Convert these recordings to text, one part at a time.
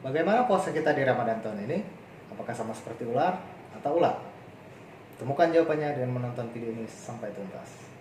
Bagaimana puasa kita di Ramadan tahun ini? Apakah sama seperti ular atau ulat? Temukan jawabannya dengan menonton video ini sampai tuntas.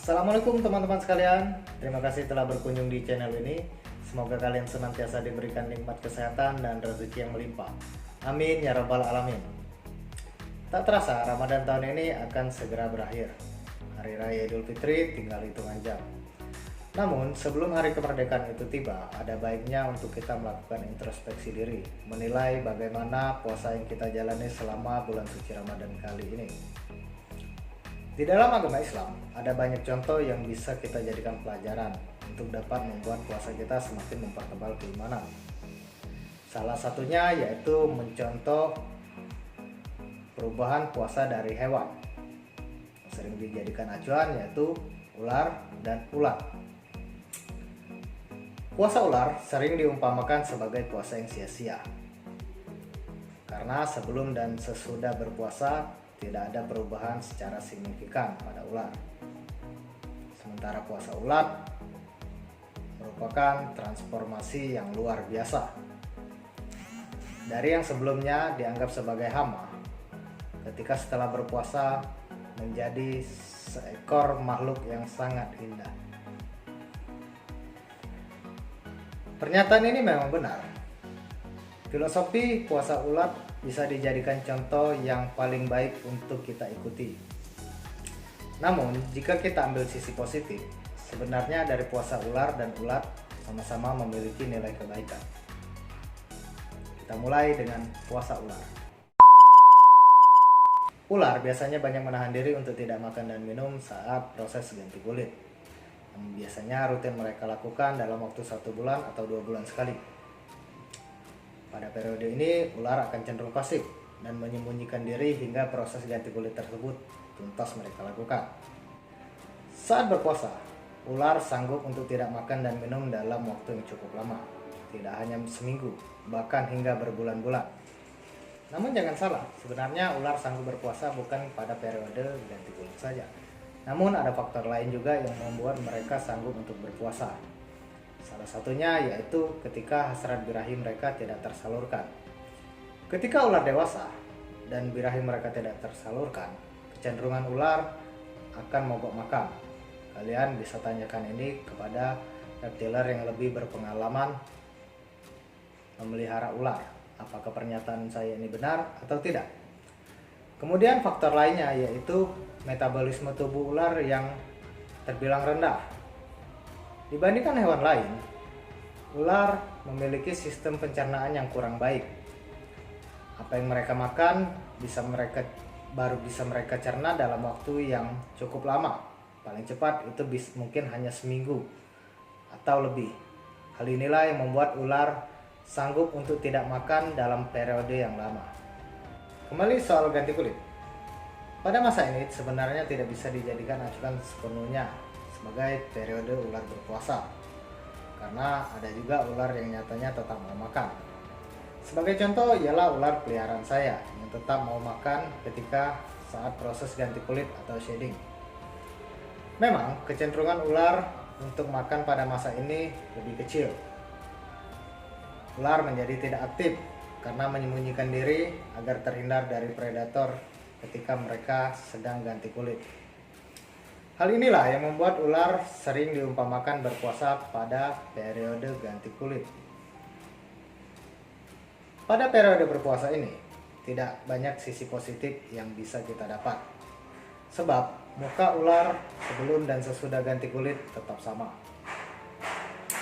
Assalamualaikum teman-teman sekalian, terima kasih telah berkunjung di channel ini. Semoga kalian senantiasa diberikan nikmat kesehatan dan rezeki yang melimpah. Amin ya rabbal alamin. Tak terasa Ramadan tahun ini akan segera berakhir. Hari Raya Idul Fitri tinggal hitungan jam. Namun sebelum hari kemerdekaan itu tiba, ada baiknya untuk kita melakukan introspeksi diri, menilai bagaimana puasa yang kita jalani selama bulan suci Ramadan kali ini. Di dalam agama Islam, ada banyak contoh yang bisa kita jadikan pelajaran untuk dapat membuat puasa kita semakin mempertebal keimanan. Salah satunya yaitu mencontoh perubahan puasa dari hewan. Sering dijadikan acuan yaitu ular dan ulat. Puasa ular sering diumpamakan sebagai puasa yang sia-sia. Karena sebelum dan sesudah berpuasa tidak ada perubahan secara signifikan pada ular. Sementara puasa ulat merupakan transformasi yang luar biasa. Dari yang sebelumnya dianggap sebagai hama, ketika setelah berpuasa menjadi seekor makhluk yang sangat indah. Pernyataan ini memang benar. Filosofi puasa ulat bisa dijadikan contoh yang paling baik untuk kita ikuti. Namun, jika kita ambil sisi positif, sebenarnya dari puasa ular dan ulat sama-sama memiliki nilai kebaikan. Kita mulai dengan puasa ular. Ular biasanya banyak menahan diri untuk tidak makan dan minum saat proses ganti kulit. Yang biasanya rutin mereka lakukan dalam waktu 1 bulan atau 2 bulan sekali. Pada periode ini, ular akan cenderung pasif dan menyembunyikan diri hingga proses ganti kulit tersebut tuntas mereka lakukan. Saat berpuasa, ular sanggup untuk tidak makan dan minum dalam waktu yang cukup lama, tidak hanya seminggu, bahkan hingga berbulan-bulan. Namun jangan salah, sebenarnya ular sanggup berpuasa bukan pada periode ganti kulit saja. Namun ada faktor lain juga yang membuat mereka sanggup untuk berpuasa. Salah satunya yaitu ketika hasrat birahi mereka tidak tersalurkan. Ketika ular dewasa dan birahi mereka tidak tersalurkan, kecenderungan ular akan mogok makan. Kalian bisa tanyakan ini kepada reptiler yang lebih berpengalaman memelihara ular. Apakah pernyataan saya ini benar atau tidak? Kemudian faktor lainnya yaitu metabolisme tubuh ular yang terbilang rendah. Dibandingkan hewan lain, ular memiliki sistem pencernaan yang kurang baik. Apa yang mereka makan baru bisa mereka cerna dalam waktu yang cukup lama. Paling cepat itu mungkin hanya seminggu atau lebih. Hal inilah yang membuat ular sanggup untuk tidak makan dalam periode yang lama. Kembali soal ganti kulit. Pada masa ini sebenarnya tidak bisa dijadikan acuan sepenuhnya sebagai periode ular berpuasa, karena ada juga ular yang nyatanya tetap mau makan. Sebagai contoh ialah ular peliharaan saya yang tetap mau makan ketika saat proses ganti kulit atau shedding. Memang kecenderungan ular untuk makan pada masa ini lebih kecil. Ular menjadi tidak aktif karena menyembunyikan diri agar terhindar dari predator ketika mereka sedang ganti kulit. Hal inilah yang membuat ular sering diumpamakan berpuasa pada periode ganti kulit. Pada periode berpuasa ini, tidak banyak sisi positif yang bisa kita dapat. Sebab, muka ular sebelum dan sesudah ganti kulit tetap sama.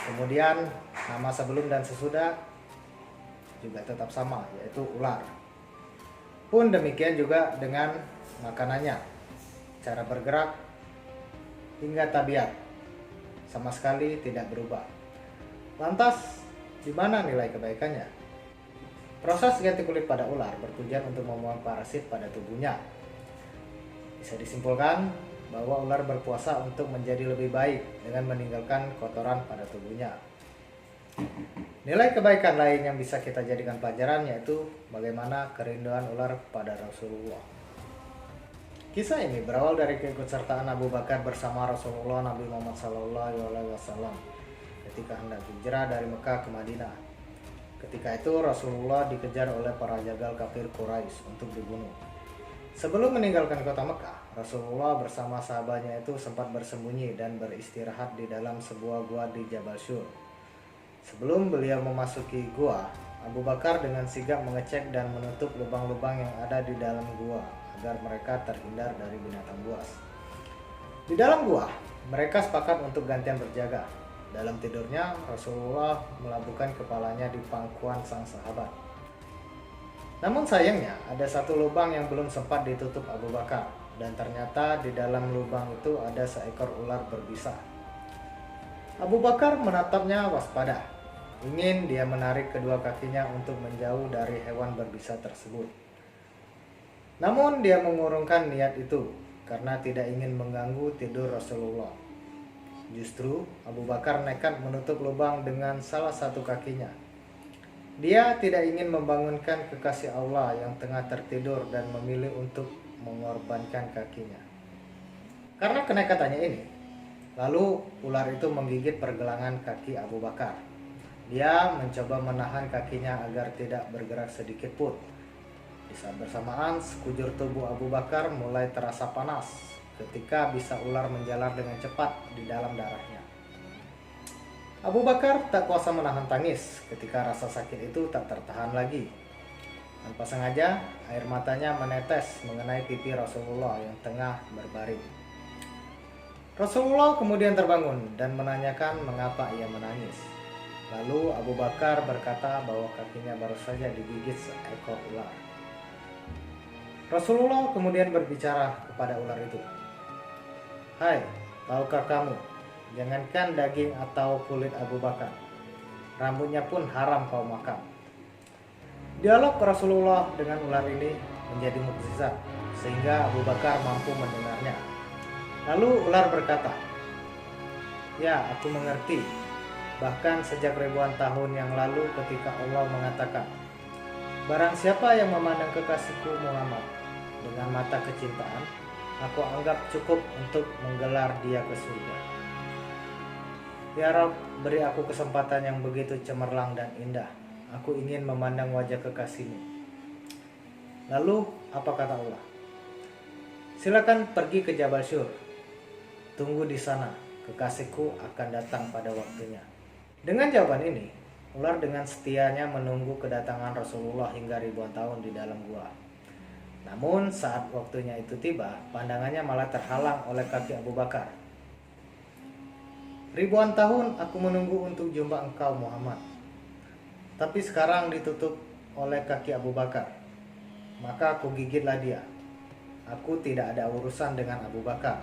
Kemudian, nama sebelum dan sesudah juga tetap sama, yaitu ular. Pun demikian juga dengan makanannya, cara bergerak, hingga tabiat sama sekali tidak berubah. Lantas, di mana nilai kebaikannya? Proses ganti kulit pada ular bertujuan untuk membuang parasit pada tubuhnya. Bisa disimpulkan bahwa ular berpuasa untuk menjadi lebih baik dengan meninggalkan kotoran pada tubuhnya. Nilai kebaikan lain yang bisa kita jadikan pelajaran yaitu bagaimana kerinduan ular kepada Rasulullah. Kisah ini berawal dari keikutsertaan Abu Bakar bersama Rasulullah Nabi Muhammad SAW ketika hendak hijrah dari Mekah ke Madinah. Ketika itu Rasulullah dikejar oleh para jagal kafir Quraisy untuk dibunuh. Sebelum meninggalkan kota Mekah, Rasulullah bersama sahabatnya itu sempat bersembunyi dan beristirahat di dalam sebuah gua di Jabal Syur. Sebelum beliau memasuki gua, Abu Bakar dengan sigap mengecek dan menutup lubang-lubang yang ada di dalam gua agar mereka terhindar dari binatang buas. Di dalam gua, mereka sepakat untuk gantian berjaga. Dalam tidurnya, Rasulullah melabuhkan kepalanya di pangkuan sang sahabat. Namun sayangnya, ada satu lubang yang belum sempat ditutup Abu Bakar, dan ternyata di dalam lubang itu ada seekor ular berbisa. Abu Bakar menatapnya waspada. Ingin dia menarik kedua kakinya untuk menjauh dari hewan berbisa tersebut. Namun dia mengurungkan niat itu karena tidak ingin mengganggu tidur Rasulullah. Justru Abu Bakar nekat menutup lubang dengan salah satu kakinya. Dia tidak ingin membangunkan kekasih Allah yang tengah tertidur dan memilih untuk mengorbankan kakinya. Karena kenekatannya ini, lalu ular itu menggigit pergelangan kaki Abu Bakar. Dia mencoba menahan kakinya agar tidak bergerak sedikit pun. Di saat bersamaan, sekujur tubuh Abu Bakar mulai terasa panas ketika bisa ular menjalar dengan cepat di dalam darahnya. Abu Bakar tak kuasa menahan tangis ketika rasa sakit itu tak tertahan lagi. Tanpa sengaja, air matanya menetes mengenai pipi Rasulullah yang tengah berbaring. Rasulullah kemudian terbangun dan menanyakan mengapa ia menangis. Lalu Abu Bakar berkata bahwa kakinya baru saja digigit seekor ular. Rasulullah kemudian berbicara kepada ular itu. "Hai, tahukah kamu, jangankan daging atau kulit Abu Bakar, rambutnya pun haram kau makan." Dialog Rasulullah dengan ular ini menjadi mukjizat sehingga Abu Bakar mampu mendengarnya. Lalu ular berkata, "Ya, aku mengerti. Bahkan sejak ribuan tahun yang lalu ketika Allah mengatakan, barang siapa yang memandang kekasihku Muhammad dengan mata kecintaan, aku anggap cukup untuk menggelar dia ke surga. Ya Rabb, beri aku kesempatan yang begitu cemerlang dan indah. Aku ingin memandang wajah kekasihmu." Lalu apa kata Allah? "Silakan pergi ke Jabal Syur. Tunggu di sana, kekasihku akan datang pada waktunya." Dengan jawaban ini, ular dengan setianya menunggu kedatangan Rasulullah hingga ribuan tahun di dalam gua. Namun saat waktunya itu tiba, pandangannya malah terhalang oleh kaki Abu Bakar. "Ribuan tahun aku menunggu untuk jumpa engkau Muhammad. Tapi sekarang ditutup oleh kaki Abu Bakar. Maka aku gigitlah dia. Aku tidak ada urusan dengan Abu Bakar.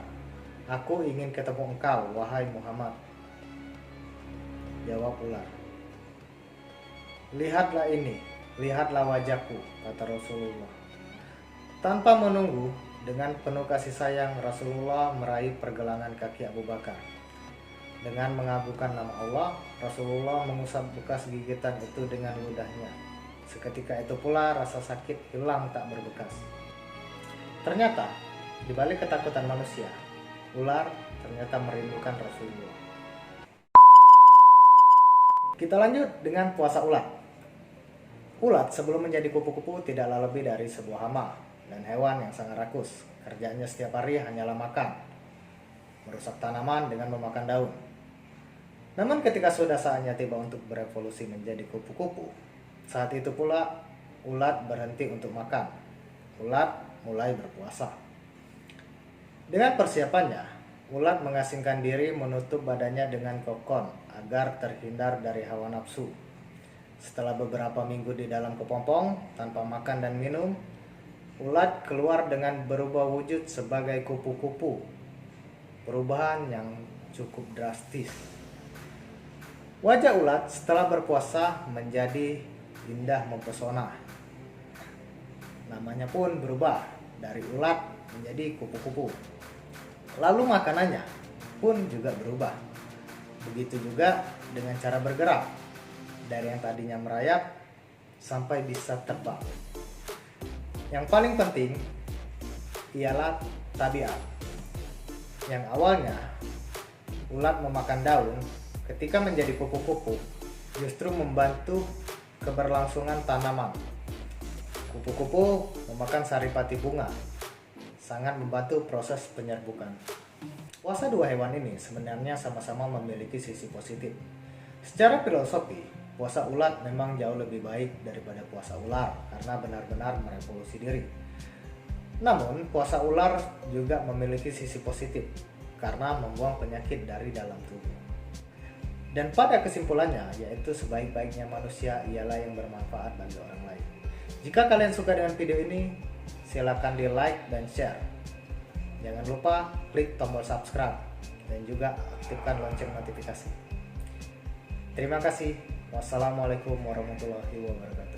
Aku ingin ketemu engkau, wahai Muhammad." Jawab ular, "Lihatlah ini, lihatlah wajahku," kata Rasulullah. Tanpa menunggu, dengan penuh kasih sayang Rasulullah meraih pergelangan kaki Abu Bakar. Dengan mengagungkan nama Allah, Rasulullah mengusap bekas gigitan itu dengan ludahnya. Seketika itu pula rasa sakit hilang tak berbekas. Ternyata, di balik ketakutan manusia, ular ternyata merindukan Rasulullah. Kita lanjut dengan puasa ulat. Ulat sebelum menjadi kupu-kupu tidaklah lebih dari sebuah hama dan hewan yang sangat rakus. Kerjanya setiap hari hanyalah makan, merusak tanaman dengan memakan daun. Namun ketika sudah saatnya tiba untuk berevolusi menjadi kupu-kupu, saat itu pula ulat berhenti untuk makan. Ulat mulai berpuasa. Dengan persiapannya, ulat mengasingkan diri menutup badannya dengan kokon agar terhindar dari hawa nafsu. Setelah beberapa minggu di dalam kepompong tanpa makan dan minum, ulat keluar dengan berubah wujud sebagai kupu-kupu. Perubahan yang cukup drastis. Wajah ulat setelah berpuasa menjadi indah mempesona. Namanya pun berubah dari ulat menjadi kupu-kupu. Lalu makanannya pun juga berubah. Begitu juga dengan cara bergerak, dari yang tadinya merayap sampai bisa terbang. Yang paling penting ialah tabiat. Yang awalnya ulat memakan daun, ketika menjadi kupu-kupu justru membantu keberlangsungan tanaman. Kupu-kupu memakan saripati bunga, sangat membantu proses penyerbukan. Puasa dua hewan ini sebenarnya sama-sama memiliki sisi positif. Secara filosofi, puasa ulat memang jauh lebih baik daripada puasa ular karena benar-benar merevolusi diri. Namun, puasa ular juga memiliki sisi positif karena membuang penyakit dari dalam tubuh. Dan pada kesimpulannya, yaitu sebaik-baiknya manusia ialah yang bermanfaat bagi orang lain. Jika kalian suka dengan video ini, silakan di like dan share. Jangan lupa klik tombol subscribe dan juga aktifkan lonceng notifikasi. Terima kasih. Wassalamualaikum warahmatullahi wabarakatuh.